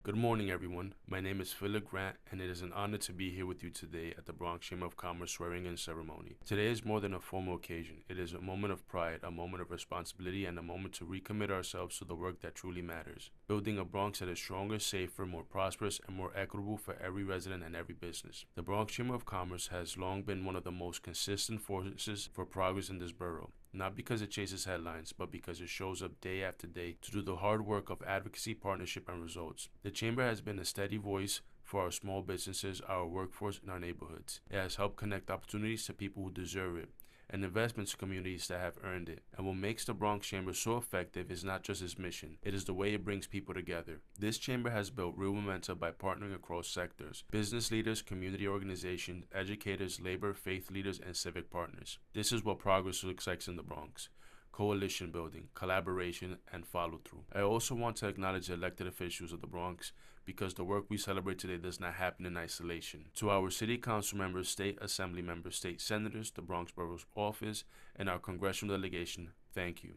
Good morning, everyone. My name is Philip Grant, and it is an honor to be here with you today at the Bronx Chamber of Commerce swearing-in ceremony. Today is more than a formal occasion. It is a moment of pride, a moment of responsibility, and a moment to recommit ourselves to the work that truly matters. Building a Bronx that is stronger, safer, more prosperous, and more equitable for every resident and every business. The Bronx Chamber of Commerce has long been one of the most consistent forces for progress in this borough. Not because it chases headlines, but because it shows up day after day to do the hard work of advocacy, partnership, and results. The Chamber has been a steady voice for our small businesses, our workforce, and our neighborhoods. It has helped connect opportunities to people who deserve it, and investments to communities that have earned it. And what makes the Bronx Chamber so effective is not just its mission, it is the way it brings people together. This chamber has built real momentum by partnering across sectors: business leaders, community organizations, educators, labor, faith leaders, and civic partners. This is what progress looks like in the Bronx: coalition building, collaboration, and follow through. I also want to acknowledge the elected officials of the Bronx, because the work we celebrate today does not happen in isolation. To our city council members, state assembly members, state senators, the Bronx Borough's office, and our congressional delegation, thank you.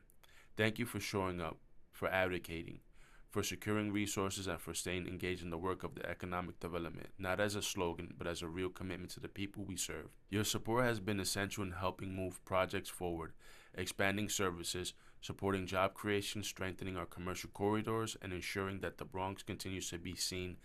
Thank you for showing up, for advocating, for securing resources, and for staying engaged in the work of the economic development, not as a slogan, but as a real commitment to the people we serve. Your support has been essential in helping move projects forward, expanding services, supporting job creation, strengthening our commercial corridors, and ensuring that the Bronx continues to be seen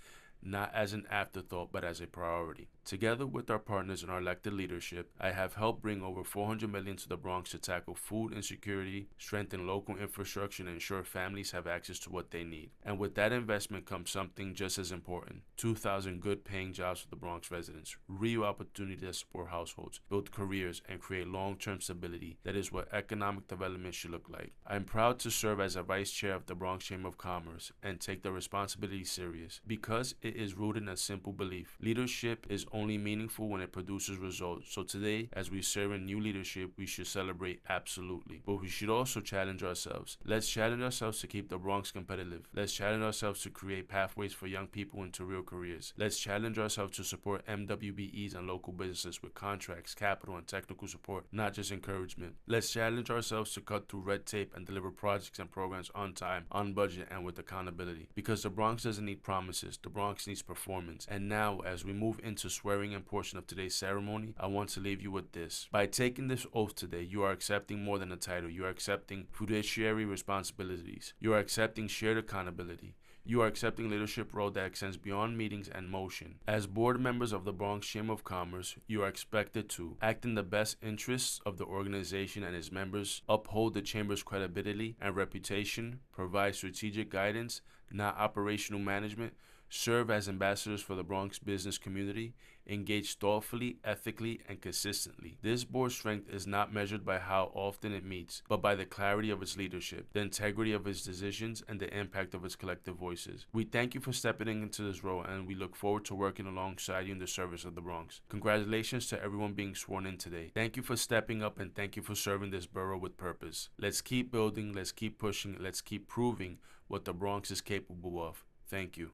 not as an afterthought, but as a priority. Together with our partners and our elected leadership, I have helped bring over $400 million to the Bronx to tackle food insecurity, strengthen local infrastructure, and ensure families have access to what they need. And with that investment comes something just as important: 2,000 good-paying jobs for the Bronx residents, real opportunity to support households, build careers, and create long-term stability. That is what economic development should look like. I'm proud to serve as a vice chair of the Bronx Chamber of Commerce and take the responsibility serious, because it is rooted in a simple belief: leadership is only meaningful when it produces results. So today, as we serve in new leadership, we should celebrate, absolutely. But we should also challenge ourselves. Let's challenge ourselves to keep the Bronx competitive. Let's challenge ourselves to create pathways for young people into real careers. Let's challenge ourselves to support MWBEs and local businesses with contracts, capital, and technical support, not just encouragement. Let's challenge ourselves to cut through red tape and deliver projects and programs on time, on budget, and with accountability. Because the Bronx doesn't need promises, the Bronx needs performance. And now, as we move into swearing-in portion of today's ceremony, I want to leave you with this. By taking this oath today, you are accepting more than a title. You are accepting fiduciary responsibilities. You are accepting shared accountability. You are accepting leadership role that extends beyond meetings and motion. As board members of the Bronx Chamber of Commerce, you are expected to act in the best interests of the organization and its members, uphold the Chamber's credibility and reputation, provide strategic guidance, not operational management, serve as ambassadors for the Bronx business community, engage thoughtfully, ethically, and consistently. This board's strength is not measured by how often it meets, but by the clarity of its leadership, the integrity of its decisions, and the impact of its collective voices. We thank you for stepping into this role, and we look forward to working alongside you in the service of the Bronx. Congratulations to everyone being sworn in today. Thank you for stepping up, and thank you for serving this borough with purpose. Let's keep building, let's keep pushing, let's keep proving what the Bronx is capable of. Thank you.